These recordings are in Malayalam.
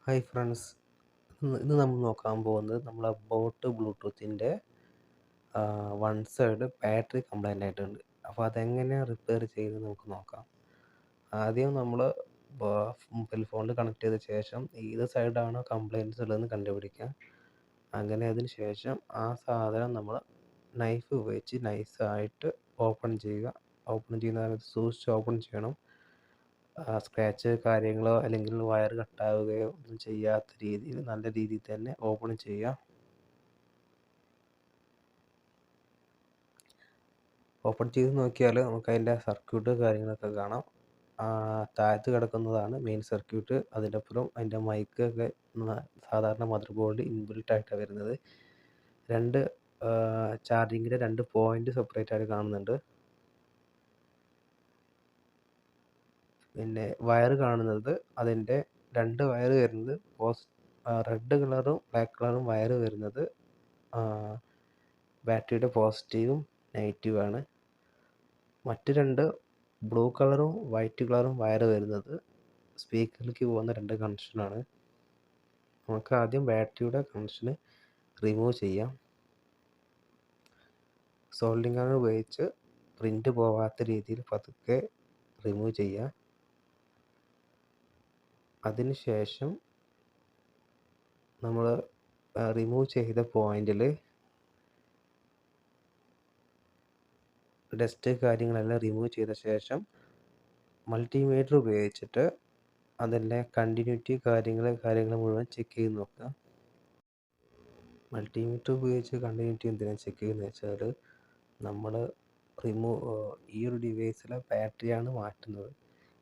ഹായ് ഫ്രണ്ട്സ്, ഇന്ന് നമ്മൾ നോക്കാൻ പോകുന്നത് നമ്മളെ ബോട്ട് ബ്ലൂടൂത്തിൻ്റെ വൺ സൈഡ് ബാറ്ററി കംപ്ലൈൻ്റ് ആയിട്ടുണ്ട്. അപ്പോൾ അതെങ്ങനെയാണ് റിപ്പയർ ചെയ്യുന്നത് നമുക്ക് നോക്കാം. ആദ്യം നമ്മൾ മൊബൈൽ ഫോണിൽ കണക്ട് ചെയ്ത ശേഷം ഏത് സൈഡാണോ കംപ്ലൈൻറ്റ്സ് ഉള്ളതെന്ന് കണ്ടുപിടിക്കുക. അങ്ങനെ അതിന് ശേഷം ആ സാധനം നമ്മൾ നൈഫ് ഉപയോഗിച്ച് നൈസായിട്ട് ഓപ്പൺ ചെയ്യുക. ഓപ്പൺ ചെയ്യുന്ന സമയത്ത് സൂക്ഷിച്ച് ഓപ്പൺ ചെയ്യണം. സ്ക്രാച്ച് കാര്യങ്ങളോ അല്ലെങ്കിൽ വയർ കട്ടാവുകയോ ഒന്നും ചെയ്യാത്ത രീതിയിൽ നല്ല രീതിയിൽ തന്നെ ഓപ്പൺ ചെയ്യുക. ഓപ്പൺ ചെയ്ത് നോക്കിയാൽ നമുക്ക് അതിൻ്റെ സർക്യൂട്ട് കാര്യങ്ങളൊക്കെ കാണാം. താഴത്ത് കിടക്കുന്നതാണ് മെയിൻ സർക്യൂട്ട്. അതിൻ്റെ അപ്പുറം അതിൻ്റെ മൈക്ക് ഒക്കെ സാധാരണ മദർ ബോർഡിൽ ഇൻബിൽട്ട് ആയിട്ടാണ് വരുന്നത്. രണ്ട് ചാർജിങ്ങിൻ്റെ രണ്ട് പോയിന്റ് സെപ്പറേറ്റ് ആയിട്ട് കാണുന്നുണ്ട്. പിന്നെ വയർ കാണുന്നത് അതിൻ്റെ രണ്ട് വയർ വരുന്നത് റെഡ് കളറും ബ്ലാക്ക് കളറും വയർ വരുന്നത് ബാറ്ററിയുടെ പോസിറ്റീവും നെഗറ്റീവാണ്. മറ്റ് രണ്ട് ബ്ലൂ കളറും വൈറ്റ് കളറും വയർ വരുന്നത് സ്പീക്കറിലേക്ക് പോകുന്ന രണ്ട് കണക്ഷനാണ്. നമുക്ക് ആദ്യം ബാറ്ററിയുടെ കണക്ഷന് റിമൂവ് ചെയ്യാം. സോൾഡിംഗ് അയൺ ഉപയോഗിച്ച് പ്രിൻ്റ് പോവാത്ത രീതിയിൽ പതുക്കെ റിമൂവ് ചെയ്യാം. അതിനുശേഷം നമ്മൾ റിമൂവ് ചെയ്ത പോയിന്റിൽ ഡസ്റ്റ് കാര്യങ്ങളെല്ലാം റിമൂവ് ചെയ്ത ശേഷം മൾട്ടിമീറ്റർ ഉപയോഗിച്ചിട്ട് അതിൻ്റെ കണ്ടിന്യൂറ്റി കാര്യങ്ങൾ മുഴുവൻ ചെക്ക് ചെയ്ത് നോക്കുക. മൾട്ടിമീറ്റർ ഉപയോഗിച്ച് കണ്ടിന്യൂറ്റി എന്തിനാണ് ചെക്ക് ചെയ്യുന്നത് വെച്ചാൽ നമ്മൾ ഈ ഒരു ഡിവൈസിലെ ബാറ്ററിയാണ് മാറ്റുന്നത്.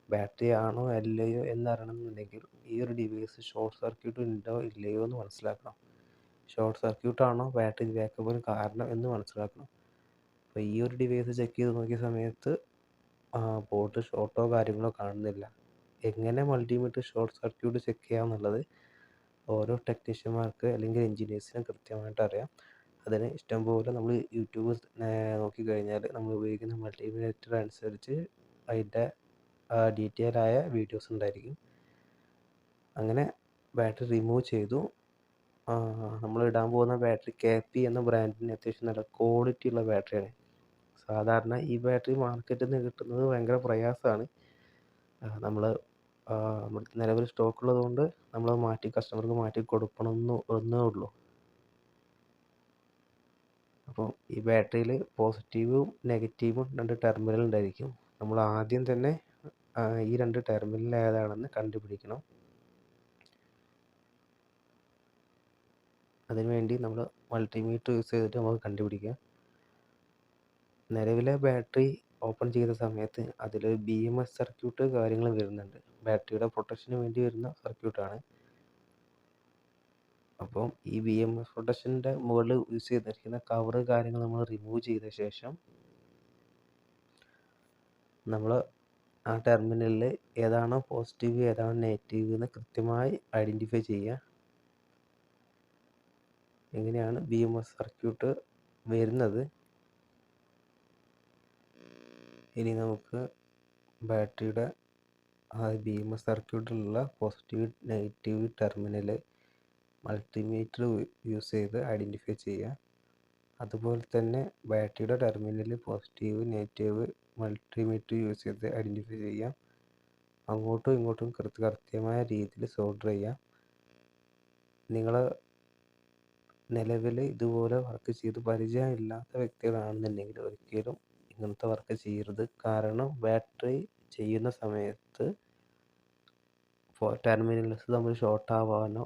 ബാറ്ററി ആണോ അല്ലയോ എന്നറിയണമെന്നുണ്ടെങ്കിൽ ഈ ഒരു ഡിവൈസ് ഷോർട്ട് സർക്യൂട്ട് ഉണ്ടോ ഇല്ലയോ എന്ന് മനസ്സിലാക്കണം. ഷോർട്ട് സർക്യൂട്ട് ആണോ ബാറ്ററി ബാക്കപ്പിന് കാരണം എന്ന് മനസ്സിലാക്കണം. അപ്പോൾ ഈ ഒരു ഡിവൈസ് ചെക്ക് ചെയ്ത് നോക്കിയ സമയത്ത് ബോർഡ് ഷോർട്ടോ കാര്യങ്ങളോ കാണുന്നില്ല. എങ്ങനെ മൾട്ടിമീറ്റർ ഷോർട്ട് സർക്യൂട്ട് ചെക്ക് ചെയ്യാമെന്നുള്ളത് ഓരോ ടെക്നീഷ്യന്മാർക്ക് അല്ലെങ്കിൽ എൻജിനീയേഴ്സിനും കൃത്യമായിട്ട് അറിയാം. അതിന് ഇഷ്ടംപോലെ നമ്മൾ യൂട്യൂബ് നോക്കിക്കഴിഞ്ഞാൽ നമ്മൾ ഉപയോഗിക്കുന്ന മൾട്ടിമീറ്റർ അനുസരിച്ച് അതിൻ്റെ ഡീറ്റെയിൽ ആയ വീഡിയോസ് ഉണ്ടായിരിക്കും. അങ്ങനെ ബാറ്ററി റിമൂവ് ചെയ്തു. നമ്മൾ ഇടാൻ പോകുന്ന ബാറ്ററി KP എന്ന ബ്രാൻഡിന് അത്യാവശ്യം നല്ല ക്വാളിറ്റി ഉള്ള ബാറ്ററിയാണ്. സാധാരണ ഈ ബാറ്ററി മാർക്കറ്റിൽ നിന്ന് കിട്ടുന്നത് ഭയങ്കര പ്രയാസമാണ്. നമ്മൾ നമ്മുടെ നിലവിൽ സ്റ്റോക്ക് ഉള്ളതുകൊണ്ട് നമ്മൾ കസ്റ്റമർക്ക് മാറ്റി കൊടുക്കണമെന്നേ ഉള്ളൂ. അപ്പോൾ ഈ ബാറ്ററിയിൽ പോസിറ്റീവും നെഗറ്റീവും രണ്ട് ടെർമിനൽ ഉണ്ടായിരിക്കും. നമ്മൾ ആദ്യം തന്നെ ഈ രണ്ട് ടെർമിനൽ ഏതാണെന്ന് കണ്ടുപിടിക്കണം. അതിനുവേണ്ടി നമ്മൾ മൾട്ടിമീറ്റർ യൂസ് ചെയ്തിട്ട് നമുക്ക് കണ്ടുപിടിക്കാം. നിലവിലെ ബാറ്ററി ഓപ്പൺ ചെയ്ത സമയത്ത് അതിൽ BMS സർക്യൂട്ട് കാര്യങ്ങൾ വരുന്നുണ്ട്. ബാറ്ററിയുടെ പ്രൊട്ടക്ഷന് വേണ്ടി വരുന്ന സർക്യൂട്ടാണ്. അപ്പം ഈ BMS പ്രൊട്ടക്ഷൻ്റെ മുകളിൽ യൂസ് ചെയ്തിരിക്കുന്ന കവറ് കാര്യങ്ങൾ നമ്മൾ റിമൂവ് ചെയ്ത ശേഷം നമ്മൾ ആ ടെർമിനലിൽ ഏതാണോ പോസിറ്റീവ് ഏതാണോ നെഗറ്റീവ് എന്ന് കൃത്യമായി ഐഡൻറ്റിഫൈ ചെയ്യുക. എങ്ങനെയാണ് BMS സർക്യൂട്ട് വരുന്നത്. ഇനി നമുക്ക് ബാറ്ററിയുടെ BMS സർക്യൂട്ടിലുള്ള positive negative terminal multimeter use ചെയ്ത് ഐഡൻറ്റിഫൈ ചെയ്യുക. അതുപോലെ തന്നെ ബാറ്ററിയുടെ terminal positive negative multimeter use ചെയ്ത് ഐഡൻറ്റിഫൈ ചെയ്യാം. അങ്ങോട്ടും ഇങ്ങോട്ടും കൃത്യമായ രീതിയിൽ സോൾഡർ ചെയ്യാം. നിങ്ങൾ നിലവിൽ ഇതുപോലെ വർക്ക് ചെയ്ത് പരിചയമില്ലാത്ത വ്യക്തികളാണെന്നുണ്ടെങ്കിൽ ഒരിക്കലും ഇങ്ങനത്തെ വർക്ക് ചെയ്യരുത്. കാരണം ബാറ്ററി ചെയ്യുന്ന സമയത്ത് ടെർമിനൽസ് തമ്മിൽ ഷോർട്ട് ആവാനോ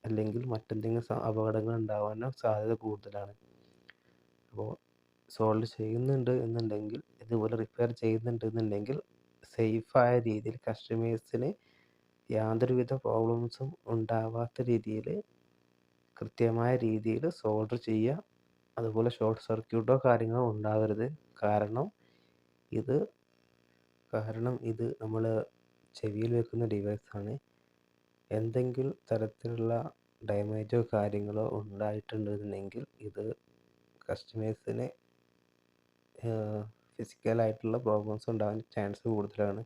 അല്ലെങ്കിൽ മറ്റെന്തെങ്കിലും അപകടങ്ങൾ ഉണ്ടാവാനോ സാധ്യത കൂടുതലാണ്. അപ്പോൾ സോൾവ് ചെയ്യുന്നുണ്ട് എന്നുണ്ടെങ്കിൽ ഇതുപോലെ റിപ്പയർ ചെയ്യുന്നുണ്ട് എന്നുണ്ടെങ്കിൽ സേഫായ രീതിയിൽ കസ്റ്റമേഴ്സിന് യാതൊരുവിധ പ്രോബ്ലംസും ഉണ്ടാവാത്ത രീതിയിൽ കൃത്യമായ രീതിയിൽ സോൾഡർ ചെയ്യുക. അതുപോലെ ഷോർട്ട് സർക്യൂട്ടോ കാര്യങ്ങളോ ഉണ്ടാവരുത്. കാരണം ഇത് നമ്മൾ ചെവിയിൽ വെക്കുന്ന ഡിവൈസാണ്. എന്തെങ്കിലും തരത്തിലുള്ള ഡാമേജോ കാര്യങ്ങളോ ഉണ്ടായിട്ടുണ്ടെന്നുണ്ടെങ്കിൽ ഇത് കസ്റ്റമേഴ്സിന് ഫിസിക്കലായിട്ടുള്ള പ്രോബ്ലംസ് ഉണ്ടാകാൻ ചാൻസ് കൂടുതലാണ്.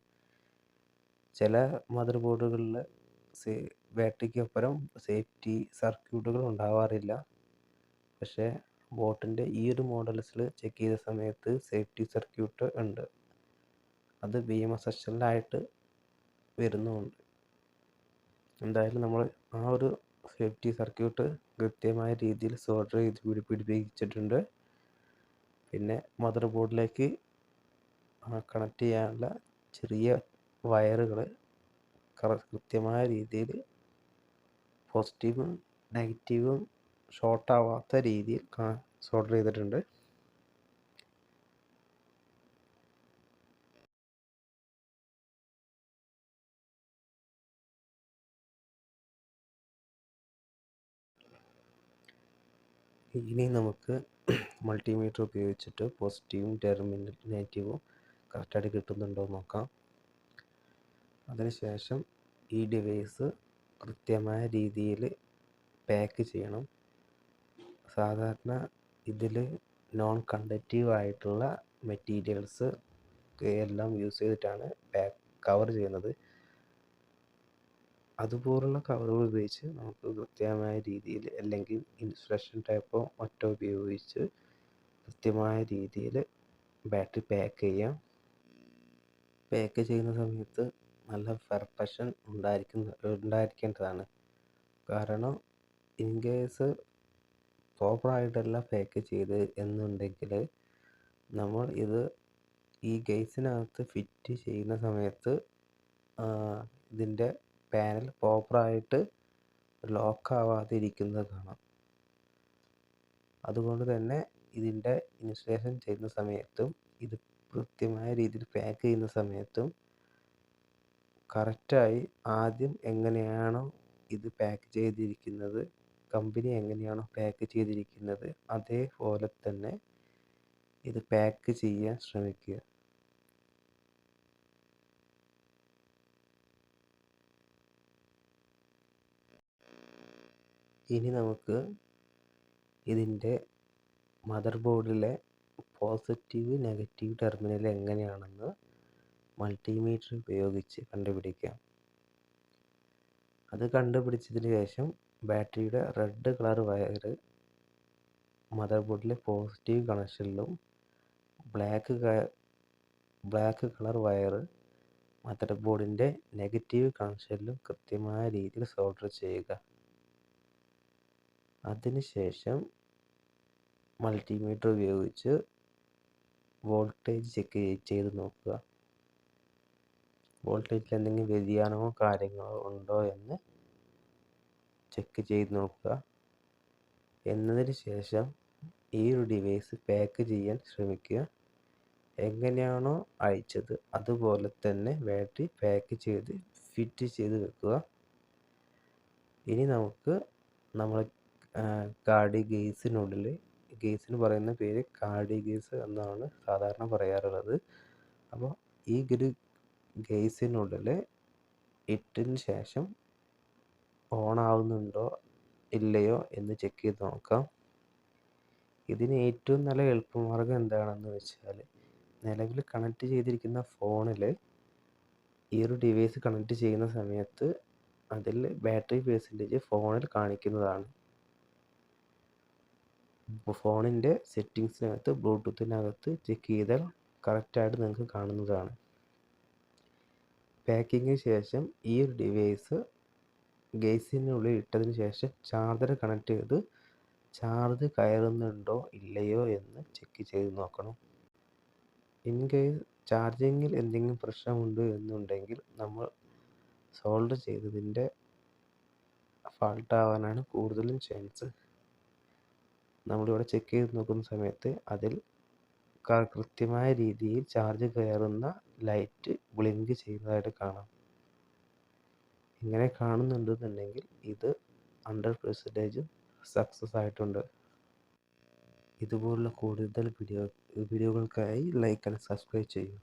ചില മദർ ബോർഡുകളിൽ ബാറ്ററിക്കൊപ്പരം സേഫ്റ്റി സർക്യൂട്ടുകൾ ഉണ്ടാവാറില്ല. പക്ഷേ ബോട്ടിൻ്റെ ഈ ഒരു മോഡൽസിൽ ചെക്ക് ചെയ്ത സമയത്ത് സേഫ്റ്റി സർക്യൂട്ട് ഉണ്ട്. അത് BMSSL-ആയിട്ട് വരുന്നുമുണ്ട്. എന്തായാലും നമ്മൾ ആ ഒരു സേഫ്റ്റി സർക്യൂട്ട് കൃത്യമായ രീതിയിൽ സോൾഡർ ചെയ്ത് പിടിപ്പിച്ചിട്ടുണ്ട്. പിന്നെ മദർ ബോർഡിലേക്ക് കണക്ട് ചെയ്യാനുള്ള ചെറിയ വയറുകൾ കൃത്യമായ രീതിയിൽ പോസിറ്റീവും നെഗറ്റീവും ഷോർട്ടാവാത്ത രീതിയിൽ സോൾഡർ ചെയ്തിട്ടുണ്ട്. ഇനി നമുക്ക് മൾട്ടിമീറ്റർ ഉപയോഗിച്ചിട്ട് പോസിറ്റീവും നെഗറ്റീവും കറക്റ്റായിട്ട് കിട്ടുന്നുണ്ടോ എന്ന് നോക്കാം. അതിനുശേഷം ഈ ഡിവൈസ് കൃത്യമായ രീതിയിൽ പാക്ക് ചെയ്യണം. സാധാരണ ഇതിൽ നോൺ കണ്ടക്റ്റീവ് ആയിട്ടുള്ള മെറ്റീരിയൽസ് എല്ലാം യൂസ് ചെയ്തിട്ടാണ് കവർ ചെയ്യുന്നത്. അതുപോലുള്ള കവറുകൾ ഉപയോഗിച്ച് നമുക്ക് കൃത്യമായ രീതിയിൽ, അല്ലെങ്കിൽ ഇൻസുലേഷൻ ടൈപ്പോ മറ്റോ ഉപയോഗിച്ച് കൃത്യമായ രീതിയിൽ ബാറ്ററി പാക്ക് ചെയ്യാം. പാക്ക് ചെയ്യുന്ന സമയത്ത് നല്ല പെർഫെക്ഷൻ ഉണ്ടായിരിക്കേണ്ടതാണ്. കാരണം ഇൻ കേസ് പ്രോപ്പറായിട്ടല്ല പാക്ക് ചെയ്ത് എന്നുണ്ടെങ്കിൽ നമ്മൾ ഇത് ഈ ഗേസിനകത്ത് ഫിറ്റ് ചെയ്യുന്ന സമയത്ത് ഇതിൻ്റെ പാനൽ പ്രോപ്പറായിട്ട് ലോക്കാവാതെ ഇരിക്കുന്നത് കാണാം. അതുകൊണ്ട് തന്നെ ഇതിൻ്റെ ഇൻസ്റ്റലേഷൻ ചെയ്യുന്ന സമയത്തും ഇത് കൃത്യമായ രീതിയിൽ പാക്ക് ചെയ്യുന്ന സമയത്തും കറക്റ്റായി ആദ്യം എങ്ങനെയാണോ ഇത് പാക്ക് ചെയ്തിരിക്കുന്നത്, കമ്പനി എങ്ങനെയാണോ പാക്ക് ചെയ്തിരിക്കുന്നത് അതേപോലെ തന്നെ ഇത് പാക്ക് ചെയ്യാൻ ശ്രമിക്കുക. ഇനി നമുക്ക് ഇതിൻ്റെ മദർ ബോർഡിലെ പോസിറ്റീവ് നെഗറ്റീവ് ടെർമിനൽ എങ്ങനെയാണെന്ന് മൾട്ടിമീറ്റർ ഉപയോഗിച്ച് കണ്ടുപിടിക്കാം. അത് കണ്ടുപിടിച്ചതിന് ശേഷം ബാറ്ററിയുടെ റെഡ് കളർ വയർ മദർ ബോർഡിലെ പോസിറ്റീവ് കണക്ഷനിലും ബ്ലാക്ക് കളർ വയർ മദർ ബോർഡിൻ്റെ നെഗറ്റീവ് കണക്ഷനിലും കൃത്യമായ രീതിയിൽ സോൾഡർ ചെയ്യുക. അതിനുശേഷം മൾട്ടിമീറ്റർ ഉപയോഗിച്ച് വോൾട്ടേജ് ചെക്ക് ചെയ്ത് നോക്കുക. വോൾട്ടേജിൽ എന്തെങ്കിലും വ്യതിയാനമോ കാര്യങ്ങളോ ഉണ്ടോ എന്ന് ചെക്ക് ചെയ്ത് നോക്കുക. എന്നതിന് ശേഷം ഈ ഒരു ഡിവൈസ് പാക്ക് ചെയ്യാൻ ശ്രമിക്കുക. എങ്ങനെയാണോ അയച്ചത് അതുപോലെ തന്നെ ബാറ്ററി പാക്ക് ചെയ്ത് ഫിറ്റ് ചെയ്ത് വെക്കുക. ഇനി നമുക്ക് നമ്മൾ കാർഡി ഗേസിനുള്ളിൽ, ഗേസിന് പറയുന്ന പേര് കാർഡി ഗേസ് എന്നാണ് സാധാരണ പറയാറുള്ളത്. അപ്പോൾ ഈ ഒരു ഗേസിനുള്ളിൽ ഇട്ടതിന് ശേഷം ഓൺ ആവുന്നുണ്ടോ ഇല്ലയോ എന്ന് ചെക്ക് ചെയ്ത് നോക്കാം. ഇതിന് ഏറ്റവും നല്ല എളുപ്പമാർഗ്ഗം എന്താണെന്ന് വെച്ചാൽ, നിലവിൽ കണക്ട് ചെയ്തിരിക്കുന്ന ഫോണിൽ ഈ ഒരു ഡിവൈസ് കണക്ട് ചെയ്യുന്ന സമയത്ത് അതിൽ ബാറ്ററി പെർസെൻറ്റേജ് ഫോണിൽ കാണിക്കുന്നതാണ്. ഫോണിൻ്റെ സെറ്റിങ്സിനകത്ത് ബ്ലൂടൂത്തിനകത്ത് ചെക്ക് ചെയ്താൽ കറക്റ്റായിട്ട് നിങ്ങൾക്ക് കാണുന്നതാണ്. പാക്കിങ്ങിന് ശേഷം ഈ ഒരു ഡിവൈസ് ഗേസിനുള്ളിൽ ഇട്ടതിന് ശേഷം ചാർജർ കണക്ട് ചെയ്ത് ചാർജ് കയറുന്നുണ്ടോ ഇല്ലയോ എന്ന് ചെക്ക് ചെയ്ത് നോക്കണം. ഇൻ കേസ് ചാർജിങ്ങിൽ എന്തെങ്കിലും പ്രശ്നമുണ്ട് എന്നുണ്ടെങ്കിൽ നമ്മൾ സോൾഡർ ചെയ്തതിൻ്റെ ഫാൾട്ടാവാനാണ് കൂടുതലും ചാൻസ്. നമ്മളിവിടെ ചെക്ക് ചെയ്ത് നോക്കുന്ന സമയത്ത് അതിൽ കൃത്യമായ രീതിയിൽ ചാർജ് കയറുന്ന ലൈറ്റ് ബ്ലിങ്ക് ചെയ്യുന്നതായിട്ട് കാണാം. ഇങ്ങനെ കാണുന്നുണ്ടെന്നുണ്ടെങ്കിൽ ഇത് 100% സക്സസ് ആയിട്ടുണ്ട്. ഇതുപോലുള്ള കൂടുതൽ വീഡിയോകൾക്കായി ലൈക്ക് ആൻഡ് സബ്സ്ക്രൈബ് ചെയ്യൂ.